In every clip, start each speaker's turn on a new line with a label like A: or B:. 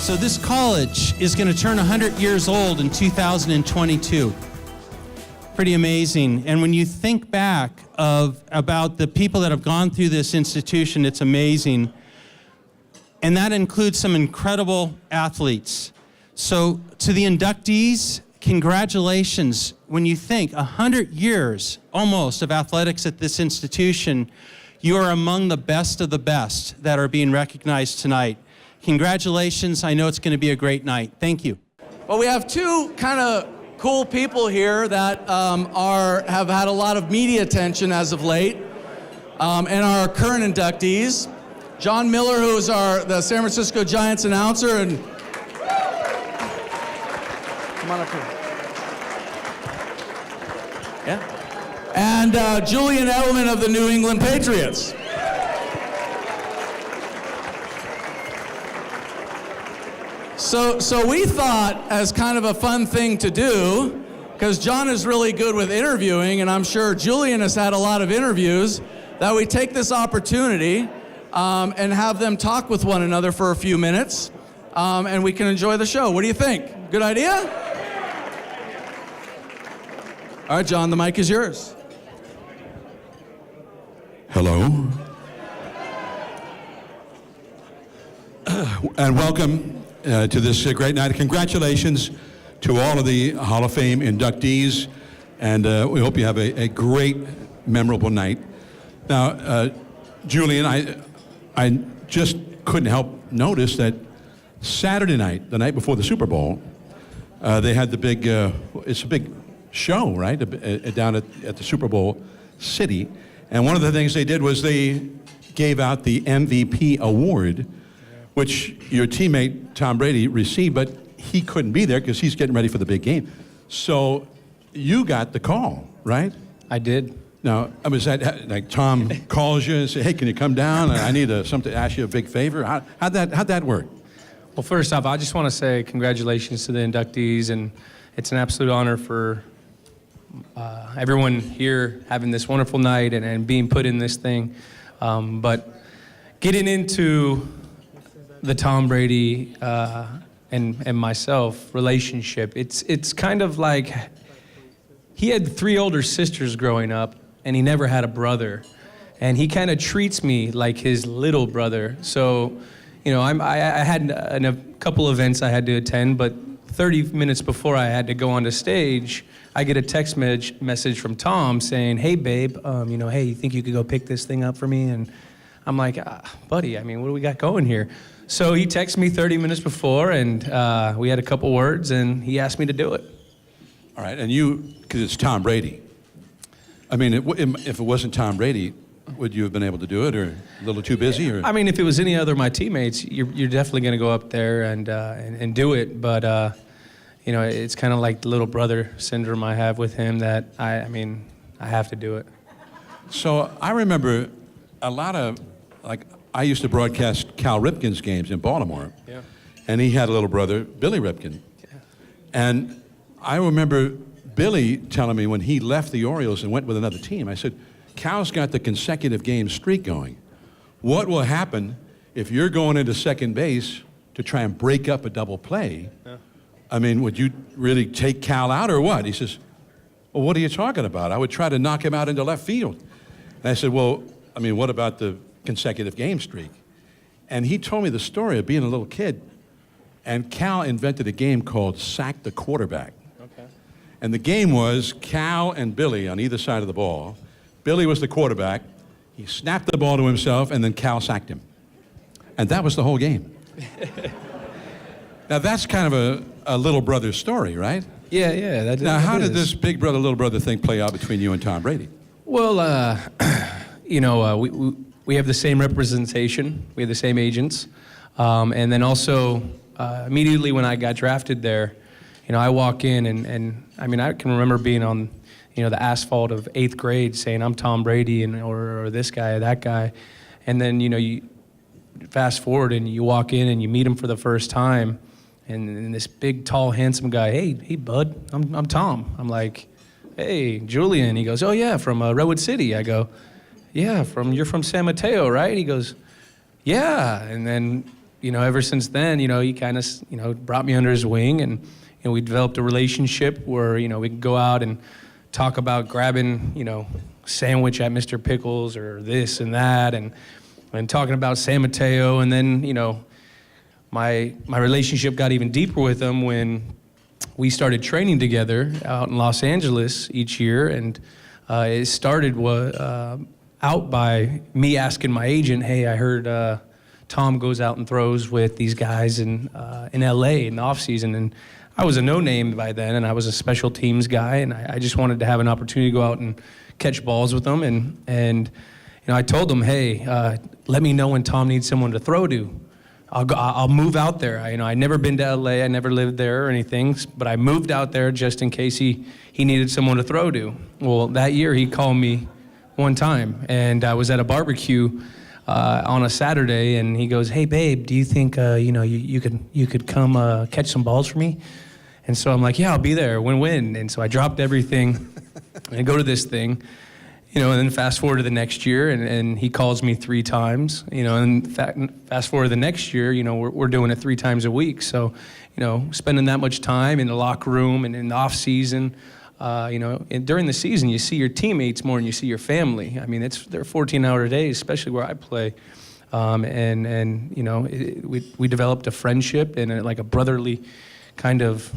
A: So this college is going to turn 100 years old in 2022. Pretty amazing. And when you think back about the people that have gone through this institution, it's amazing. And that includes some incredible athletes. So to the inductees, congratulations. When you think 100 years almost of athletics at this institution, you are among the best of the best that are being recognized tonight. Congratulations. I know it's going to be a great night. Thank you.
B: Well, we have two kind of cool people here that have had a lot of media attention as of late, and our current inductees. John Miller, who is the San Francisco Giants announcer, and come on up here. Yeah. And Julian Edelman of the New England Patriots. So we thought, as kind of a fun thing to do, because John is really good with interviewing, and I'm sure Julian has had a lot of interviews, that we take this opportunity and have them talk with one another for a few minutes, and we can enjoy the show. What do you think? Good idea? All right, John, the mic is yours.
C: Hello. And welcome to this great night. Congratulations to all of the Hall of Fame inductees, and we hope you have a great, memorable night. Now, Julian, I just couldn't help notice that Saturday night, the night before the Super Bowl, they had the big, it's a big show, right, down at the Super Bowl city. And one of the things they did was they gave out the MVP award, which your teammate Tom Brady received, but he couldn't be there because he's getting ready for the big game. So you got the call, right?
D: I did.
C: Now, was that like Tom calls you and says, "Hey, can you come down? I need something to ask you a big favor." How'd that work?
D: Well, first off, I just want to say congratulations to the inductees, and it's an absolute honor for everyone here having this wonderful night and being put in this thing. But getting into the Tom Brady and myself relationship, it's kind of like he had 3 older sisters growing up, and he never had a brother, and he kind of treats me like his little brother. So, you know, I had a couple events I had to attend, but 30 minutes before I had to go onto stage, I get a text message from Tom saying, "Hey, babe, hey, you think you could go pick this thing up for me?" And I'm like, buddy, I mean, what do we got going here? So he texted me 30 minutes before, and we had a couple words, and he asked me to do it.
C: All right, and because it's Tom Brady. I mean, if it wasn't Tom Brady, would you have been able to do it, or a little too busy? Or?
D: I mean, if it was any other of my teammates, you're definitely going to go up there and do it. But it's kind of like the little brother syndrome I have with him that I have to do it.
C: So I remember a lot of, like, I used to broadcast Cal Ripken's games in Baltimore.
D: Yeah.
C: And he had a little brother, Billy Ripken.
D: Yeah.
C: And I remember Billy telling me when he left the Orioles and went with another team, I said, "Cal's got the consecutive game streak going. What will happen if you're going into second base to try and break up a double play? Yeah. I mean, would you really take Cal out or what?" He says, "Well, what are you talking about? I would try to knock him out into left field." And I said, "Well, I mean, what about the consecutive game streak?" And he told me the story of being a little kid, and Cal invented a game called Sack the Quarterback.
D: Okay.
C: And the game was Cal and Billy on either side of the ball. Billy was the quarterback. He snapped the ball to himself, and then Cal sacked him. And that was the whole game. Now, that's kind of a little brother story, right?
D: Yeah.
C: Now, how did this big brother, little brother thing play out between you and Tom Brady?
D: Well, we have the same representation. We have the same agents. And then also, immediately when I got drafted there, I walk in and I mean, I can remember being on, the asphalt of 8th grade saying, "I'm Tom Brady," or this guy, that guy. And then, you fast forward and you walk in and you meet him for the first time. And this big, tall, handsome guy, hey, bud, I'm Tom. I'm like, "Hey, Julian." He goes, "Oh, yeah, from Redwood City." I go, "Yeah, you're from San Mateo, right?" He goes, "Yeah." And then ever since then, he kind of, brought me under his wing, and we developed a relationship where, we could go out and talk about grabbing, sandwich at Mr. Pickles or this and that, and talking about San Mateo. And then, my relationship got even deeper with him when we started training together out in Los Angeles each year. And it started out by me asking my agent, hey, I heard Tom goes out and throws with these guys in LA in the off season. And I was a no-name by then, and I was a special teams guy, and I just wanted to have an opportunity to go out and catch balls with them. And I told them, hey, let me know when Tom needs someone to throw to. I'll move out there. I never been to LA, I never lived there or anything, but I moved out there just in case he needed someone to throw to. Well, that year he called me one time, and I was at a barbecue on a Saturday, and he goes, hey babe, do you think you could come catch some balls for me? And so I'm like, yeah, I'll be there, win-win. And so I dropped everything and I go to this thing, and then fast forward to the next year, and he calls me 3 times, and fast forward to the next year, we're doing it 3 times a week. So, spending that much time in the locker room and in the off season, and during the season, you see your teammates more than you see your family. I mean, they're 14-hour days, especially where I play. We developed a friendship and a brotherly kind of,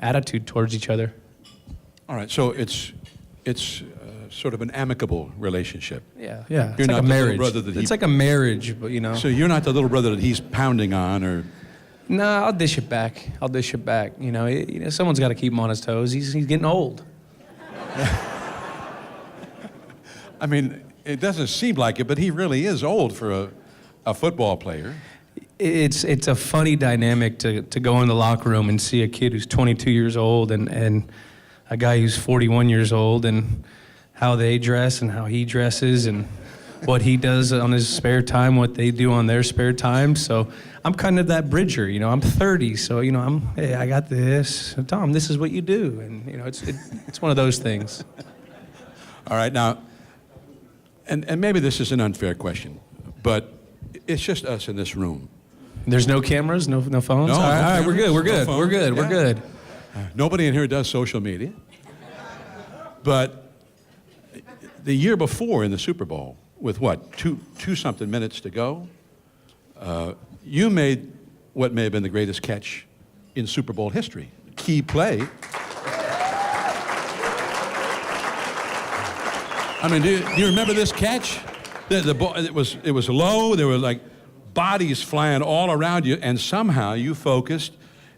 D: attitude towards each other.
C: All right, so it's sort of an amicable relationship.
D: Yeah.
C: You're
D: It's
C: not
D: like a
C: the little
D: marriage.
C: brother that
D: It's like a marriage, but
C: So you're not the little brother that he's pounding on, or...
D: No, I'll dish it back. Someone's got to keep him on his toes. He's getting old.
C: I mean, it doesn't seem like it, but he really is old for a football player.
D: It's a funny dynamic to go in the locker room and see a kid who's 22 years old and a guy who's 41 years old, and how they dress and how he dresses and what he does on his spare time, what they do on their spare time. So I'm kind of that bridger, I'm 30, so hey, I got this. Tom, this is what you do, and it's one of those things.
C: All right, now, and maybe this is an unfair question, but it's just us in this room.
D: There's no cameras, no phones.
C: No,
D: all right, we're good.
C: No
D: We're good.
C: Yeah.
D: We're good.
C: Nobody in here does social media, but the year before in the Super Bowl, with what, two something minutes to go, you made what may have been the greatest catch in Super Bowl history. Key play. I mean, do you remember this catch? The ball, it was low. There were like bodies flying all around you, and somehow you focused,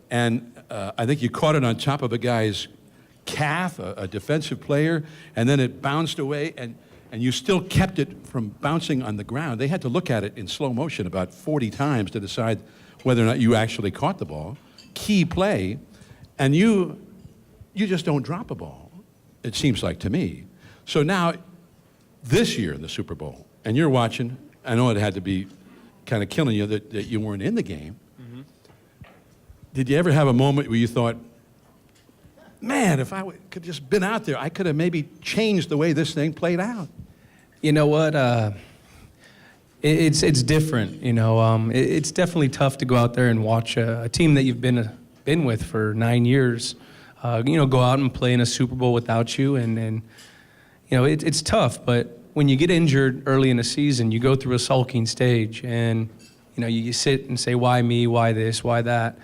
C: and I think you caught it on top of a guy's calf, a defensive player, and then it bounced away, and you still kept it from bouncing on the ground. They had to look at it in slow motion about 40 times to decide whether or not you actually caught the ball. Key play, and you just don't drop a ball, it seems like to me. So now, this year in the Super Bowl, and you're watching, I know it had to be kind of killing you that you weren't in the game. Mm-hmm. Did you ever have a moment where you thought, man, if I could just been out there, I could have maybe changed the way this thing played out?
D: You know what? It's different. It's definitely tough to go out there and watch a team that you've been with for 9 years. Go out and play in a Super Bowl without you, and it's tough. But when you get injured early in the season, you go through a sulking stage, and you sit and say, why me? Why this? Why that?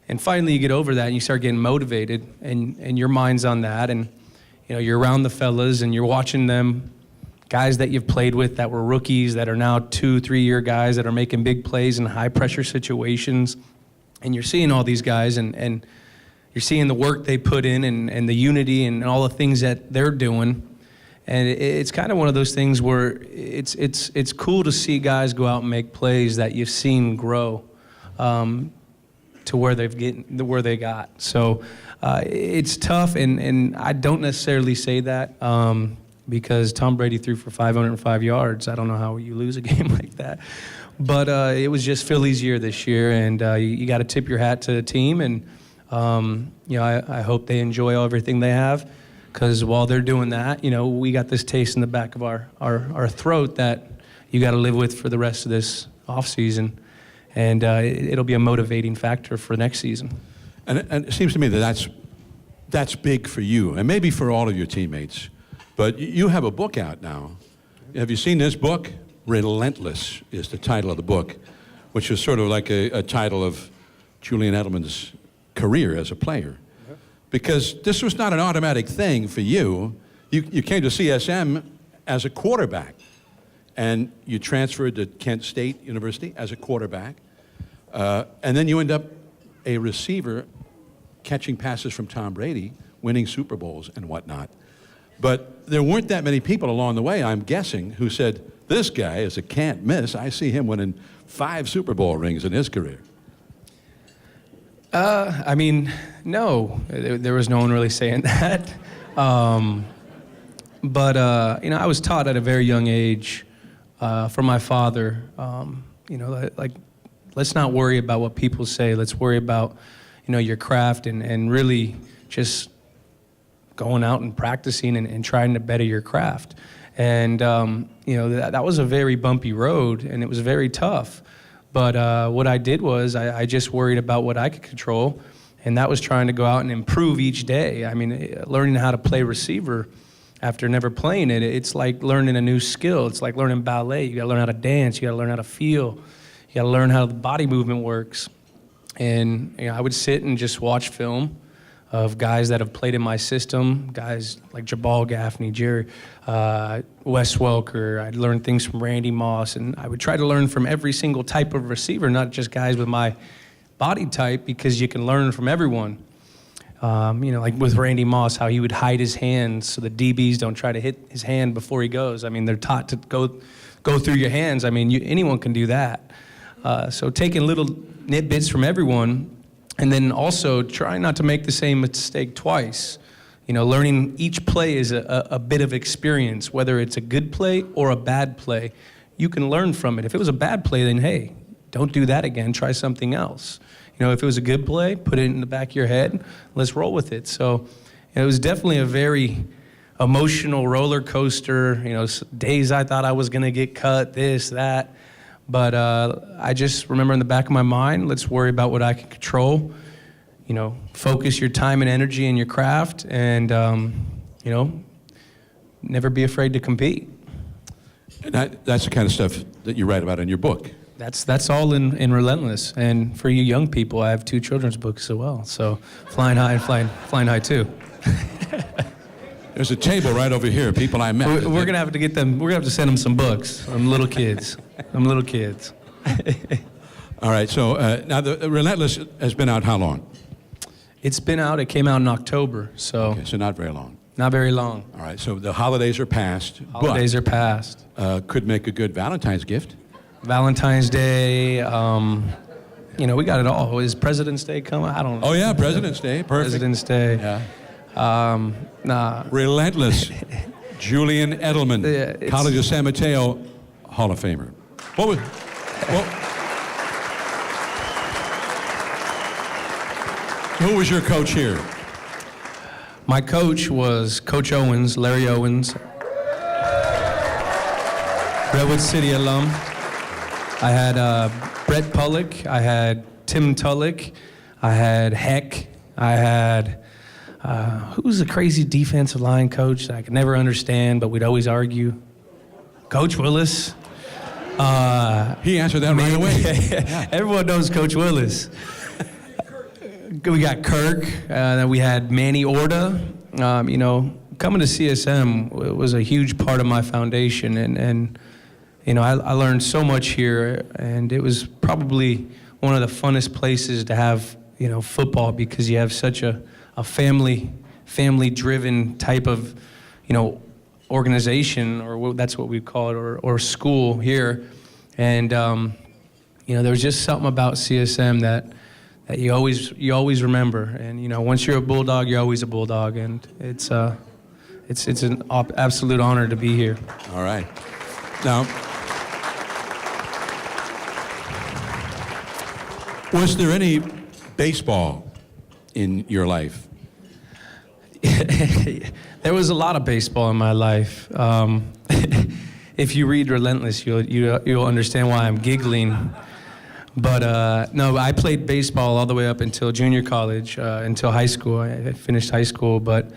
D: And finally you get over that and you start getting motivated, and your mind's on that, and you're around the fellas and you're watching them, guys that you've played with that were rookies that are now 2-3 year guys that are making big plays in high pressure situations, and you're seeing all these guys and you're seeing the work they put in and the unity and all the things that they're doing. And it's kind of one of those things where it's cool to see guys go out and make plays that you've seen grow to where they got. So it's tough, and I don't necessarily say that because Tom Brady threw for 505 yards. I don't know how you lose a game like that. But it was just Philly's year this year, and you got to tip your hat to the team, and I hope they enjoy everything they have. Because while they're doing that, we got this taste in the back of our throat that you got to live with for the rest of this off season. and it'll be a motivating factor for next season.
C: And it seems to me that that's big for you, and maybe for all of your teammates. But you have a book out now. Have you seen this book? Relentless is the title of the book, which is sort of like a title of Julian Edelman's career as a player. Because this was not an automatic thing for you. You came to CSM as a quarterback, and you transferred to Kent State University as a quarterback, and then you end up a receiver catching passes from Tom Brady, winning Super Bowls and whatnot. But there weren't that many people along the way, I'm guessing, who said, this guy is a can't miss. I see him winning 5 Super Bowl rings in his career.
D: I mean, no, there was no one really saying that. But I was taught at a very young age from my father, like, let's not worry about what people say. Let's worry about, your craft and really just going out and practicing and trying to better your craft. And, that was a very bumpy road, and it was very tough. But what I did was I just worried about what I could control, and that was trying to go out and improve each day. I mean, learning how to play receiver after never playing it, it's like learning a new skill. It's like learning ballet. You gotta learn how to dance. You gotta learn how to feel. You gotta learn how the body movement works. And I would sit and just watch film of guys that have played in my system, guys like Jabal Gaffney, Jerry, Wes Welker. I'd learn things from Randy Moss, and I would try to learn from every single type of receiver, not just guys with my body type, because you can learn from everyone. Like with Randy Moss, how he would hide his hands so the DBs don't try to hit his hand before he goes. I mean, they're taught to go through your hands. I mean, anyone can do that. So taking little nitbits from everyone, and then also trying not to make the same mistake twice. Learning each play is a bit of experience, whether it's a good play or a bad play. You can learn from it. If it was a bad play, then hey, don't do that again. Try something else. If it was a good play, put it in the back of your head. Let's roll with it. So it was definitely a very emotional roller coaster. Days I thought I was going to get cut, this, that. But I just remember in the back of my mind, let's worry about what I can control. Focus your time and energy in your craft, and never be afraid to compete.
C: And that's the kind of stuff that you write about in your book.
D: That's all in Relentless. And for you young people, I have 2 children's books as well. So Flying High and Flying High too.
C: There's a table right over here, people I met.
D: We're gonna have to get them. We're gonna have to send them some books. Little kids. Little kids.
C: All right. So now the Relentless has been out how long?
D: It's been out. It came out in October. So.
C: Okay, so not very long.
D: Not very long.
C: All right. So the holidays are past.
D: Holidays are past.
C: Could make a good Valentine's gift.
D: Valentine's Day. We got it all. Is President's Day coming? I don't know.
C: Oh yeah, President's Day. Perfect.
D: President's Day.
C: Yeah.
D: Nah.
C: Relentless. Julian Edelman,
D: Yeah,
C: College of San Mateo, Hall of Famer. Who was your coach here?
D: My coach was Coach Owens, Larry Owens, Redwood City alum. I had Brett Pullock, I had Tim Tullock, I had Heck, I had, who was the crazy defensive line coach that I could never understand, but we'd always argue? Coach Willis.
C: He answered that right away.
D: Yeah. Everyone knows Coach Willis. We got Kirk, then we had Manny Orta. Coming to CSM was a huge part of my foundation, and I learned so much here, and it was probably one of the funnest places to have, football, because you have such a family-driven type of, organization, or that's what we call it, or school here. And, there was just something about CSM that you always remember. And, once you're a Bulldog, you're always a Bulldog. And it's an absolute honor to be here.
C: All right. Now, was there any baseball in your life?
D: There was a lot of baseball in my life. If you read Relentless, you'll understand why I'm giggling. But no, I played baseball all the way up until junior college, until high school. I finished high school, but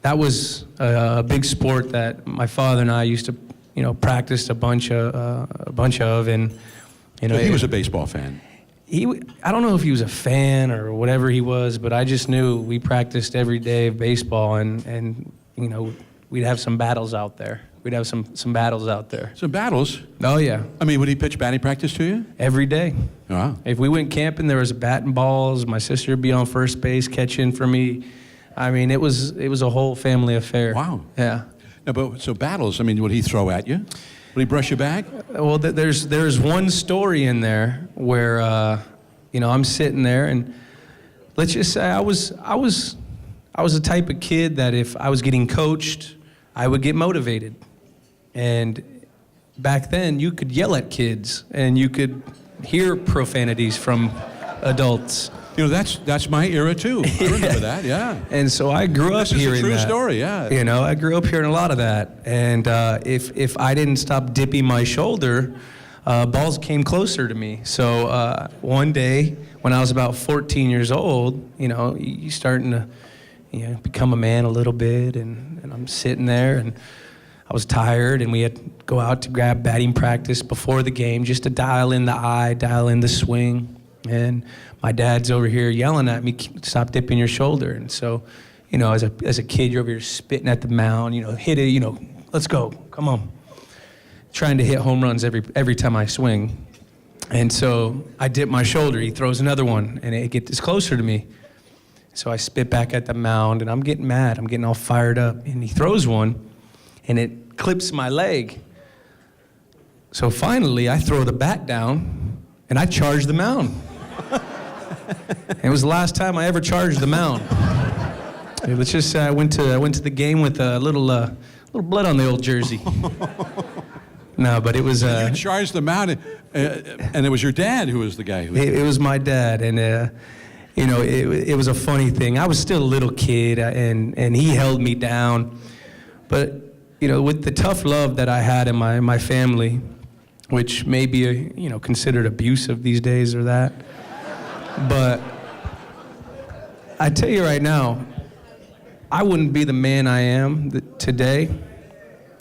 D: that was a big sport that my father and I used to, practice a bunch of, and
C: So he was a baseball fan.
D: I don't know if he was a fan or whatever he was, but I just knew we practiced every day of baseball, and we'd have some battles out there. We'd have some battles out there.
C: Some battles?
D: Oh, yeah.
C: I mean, would he pitch batting practice to you?
D: Every day.
C: Wow.
D: If we went camping, there was a bat and balls. My sister would be on first base catching for me. I mean, it was a whole family affair.
C: Wow.
D: Yeah.
C: No, but so battles, I mean, would he throw at you? Would he brush your back?
D: Well, there's one story in there where, I'm sitting there, and let's just say I was the type of kid that if I was getting coached, I would get motivated. And back then, you could yell at kids, and you could hear profanities from adults.
C: That's my era too. I remember that, yeah.
D: And so I grew up hearing that.
C: This is a true story, yeah.
D: I grew up hearing a lot of that. And if I didn't stop dipping my shoulder, balls came closer to me. So one day, when I was about 14 years old, you starting to, become a man a little bit, and I'm sitting there, and I was tired, and we had to go out to grab batting practice before the game just to dial in the eye, dial in the swing. And my dad's over here yelling at me, stop dipping your shoulder. And so, as a kid, you're over here spitting at the mound, hit it, let's go, come on. Trying to hit home runs every time I swing. And so I dip my shoulder, he throws another one, and it gets closer to me. So I spit back at the mound, and I'm getting mad, I'm getting all fired up, and he throws one, and it clips my leg. So finally, I throw the bat down, and I charge the mound. It was the last time I ever charged the mound. Let's just say I went to the game with a little blood on the old jersey. No, but it was.
C: You charged the mound, and it was your dad who was the guy who.
D: It was my dad, and it was a funny thing. I was still a little kid, and he held me down, but with the tough love that I had in my family, which may be considered abusive these days or that. But I tell you right now, I wouldn't be the man I am today,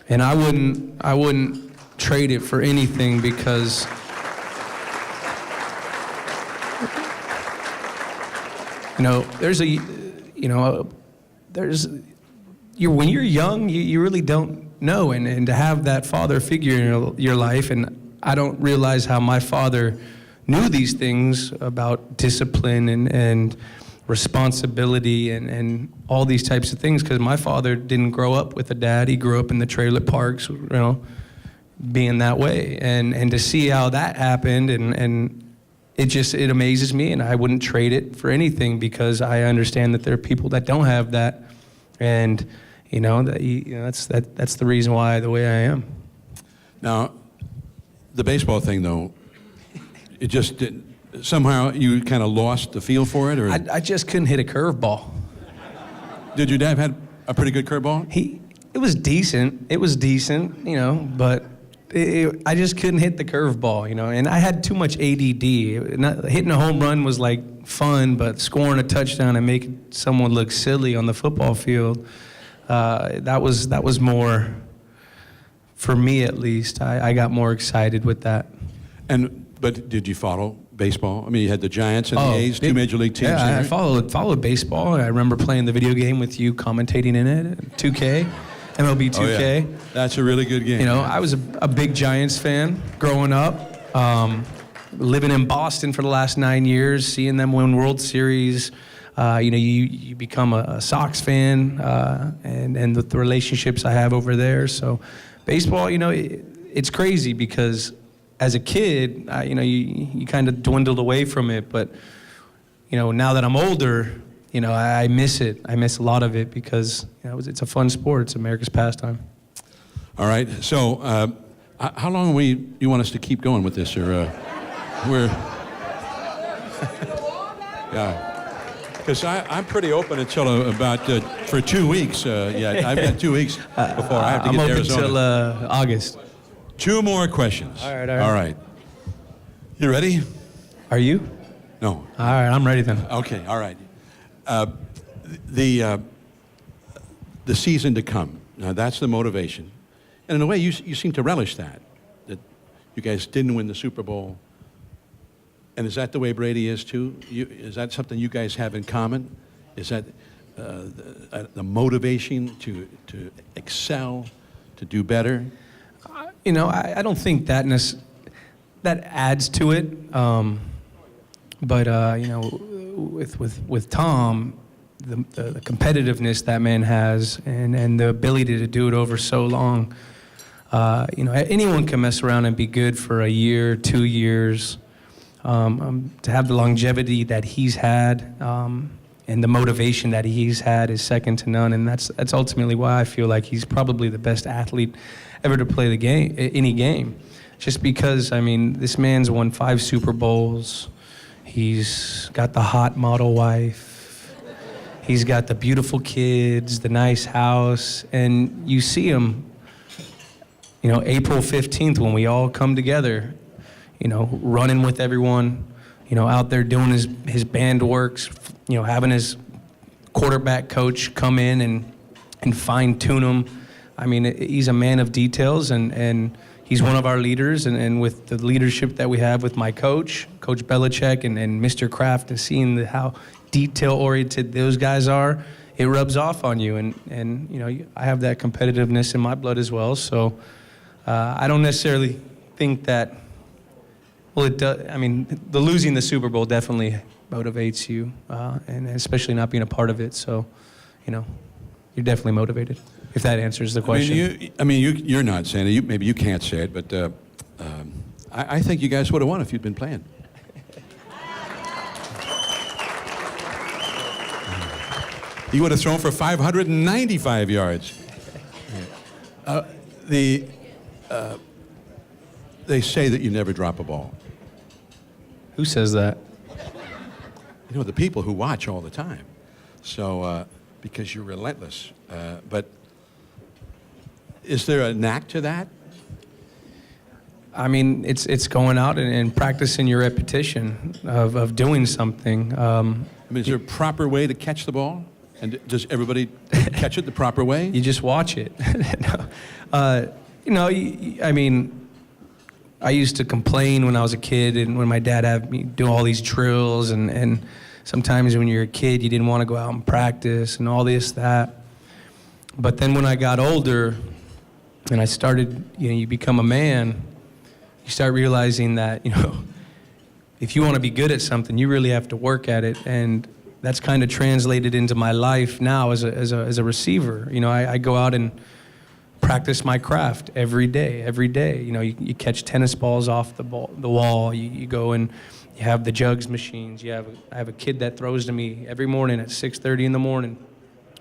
D: and I wouldn't trade it for anything, because when you're young, you really don't know, and to have that father figure in your life, and I don't realize how my father knew these things about discipline and responsibility and all these types of things, because my father didn't grow up with a dad. He grew up in the trailer parks, being that way. And to see how that happened, and it amazes me, and I wouldn't trade it for anything, because I understand that there are people that don't have that, and that's the reason why the way I am.
C: Now, the baseball thing though, it just didn't. Somehow you kind of lost the feel for it, or
D: I just couldn't hit a curveball.
C: Did your dad have a pretty good curveball?
D: It was decent. It was decent, but I just couldn't hit the curveball, and I had too much ADD. Hitting a home run was like fun, but scoring a touchdown and making someone look silly on the football field, that was more, for me at least. I got more excited with that.
C: But did you follow baseball? I mean, you had the Giants and the A's, two major league teams.
D: Yeah,
C: right?
D: I followed baseball. I remember playing the video game with you, commentating in it, 2K, MLB 2K.
C: Oh, yeah. That's a really good game.
D: I was a big Giants fan growing up, living in Boston for the last 9 years, seeing them win World Series. You become a Sox fan, and the relationships I have over there. So baseball, it's crazy, because as a kid, you kind of dwindled away from it, but now that I'm older, I miss it. I miss a lot of it, because it's a fun sport. It's America's pastime.
C: All right. So, how long you want us to keep going with this, or we're? Yeah. Because I'm pretty open until about for 2 weeks. Yeah, I've got 2 weeks before I have to get to Arizona.
D: I'm open till August.
C: 2 more questions.
D: All right.
C: All right. You ready?
D: Are you?
C: No.
D: All right, I'm ready then.
C: Okay, all right. The season to come. Now, that's the motivation. And in a way, you seem to relish that you guys didn't win the Super Bowl. And is that the way Brady is, too? Is that something you guys have in common? Is that the motivation to excel, to do better?
D: You know, I don't think that that adds to it. But you know, with Tom, the competitiveness that man has, and the ability to do it over so long. You know, anyone can mess around and be good for a year, 2 years. To have the longevity that he's had, and the motivation that he's had is second to none, and that's ultimately why I feel like he's probably the best athlete ever to play the game, any game. Just because, I mean, this man's won 5 Super Bowls. He's got the hot model wife. He's got the beautiful kids, the nice house, and you see him, you know, April 15th when we all come together, you know, running with everyone, you know, out there doing his band works, you know, having his quarterback coach come in and fine tune him. I mean, he's a man of details, and he's one of our leaders, and with the leadership that we have with my coach, Coach Belichick, and Mr. Kraft, and seeing how detail-oriented those guys are, it rubs off on you. And you know, I have that competitiveness in my blood as well. So I don't necessarily think that. Well, it does. I mean, the losing the Super Bowl definitely motivates you, and especially not being a part of it. So, you know, you're definitely motivated. If that answers the question.
C: You're not saying it. Maybe you can't say it, but I think you guys would have won if you'd been playing. You would have thrown for 595 yards. They say that you never drop a ball.
D: Who says that?
C: You know, the people who watch all the time. So, because you're relentless. But is there a knack to that?
D: I mean, it's going out and practicing your repetition of doing something.
C: I mean, is there a proper way to catch the ball? And does everybody catch it the proper way?
D: You just watch it. No. You know, I mean, I used to complain when I was a kid and when my dad had me do all these drills, and sometimes when you're a kid, you didn't want to go out and practice and all this, that. But then when I got older and I started, you know, you become a man, you start realizing that, you know, if you want to be good at something, you really have to work at it. And that's kind of translated into my life now as a receiver. You know, I go out and practice my craft every day. You know, you catch tennis balls off the wall. You go and you have the jugs machines. I have a kid that throws to me every morning at 6:30 in the morning.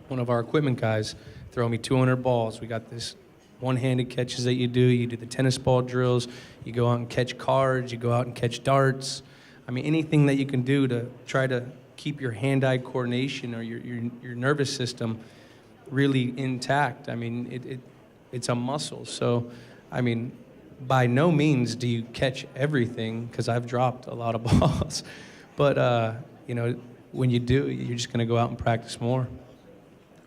D: One of our equipment guys throw me 200 balls. We got this one-handed catches that you do. You do the tennis ball drills. You go out and catch cards. You go out and catch darts. I mean, anything that you can do to try to keep your hand-eye coordination or your nervous system really intact. I mean, it's a muscle. So, I mean, by no means do you catch everything, because I've dropped a lot of balls. But, you know, when you do, you're just going to go out and practice more.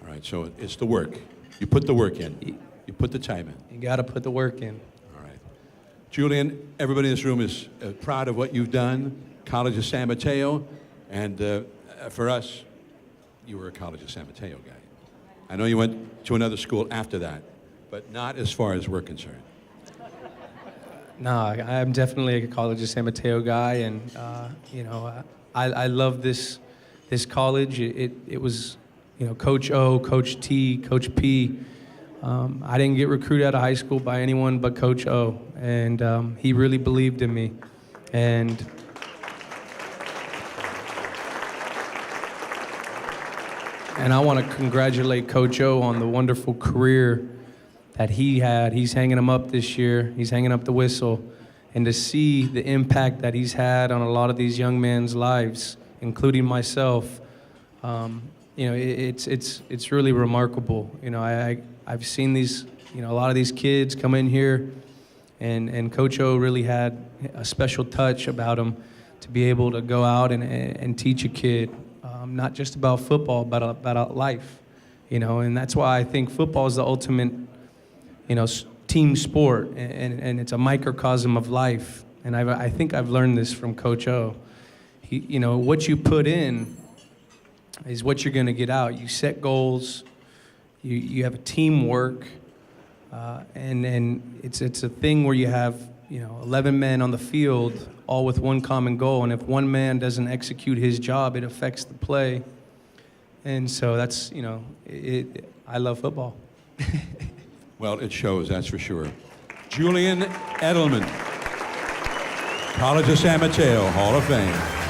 C: All right, so it's the work. You put the work in. You put the time in.
D: You got to put the work in.
C: All right. Julian, everybody in this room is proud of what you've done. College of San Mateo. And for us, you were a College of San Mateo guy. I know you went to another school after that, but not as far as we're concerned.
D: No, I'm definitely a College of San Mateo guy, and you know, I love this college. It was, you know, Coach O, Coach T, Coach P. I didn't get recruited out of high school by anyone but Coach O, and he really believed in me, and. And I want to congratulate Coach O on the wonderful career that he had. He's hanging him up this year. He's hanging up the whistle. And to see the impact that he's had on a lot of these young men's lives, including myself, you know, it's really remarkable. You know, I've seen these, you know, a lot of these kids come in here, and Coach O really had a special touch about him to be able to go out and teach a kid, not just about football, but about life, you know. And that's why I think football is the ultimate, you know, team sport, and it's a microcosm of life. And I think I've learned this from Coach O. You know, what you put in is what you're going to get out. You set goals, you have a teamwork, and it's a thing where you have, you know, 11 men on the field, all with one common goal. And if one man doesn't execute his job, it affects the play. And so that's, you know, I love football.
C: Well, it shows, that's for sure. Julian Edelman, College of San Mateo, Hall of Fame.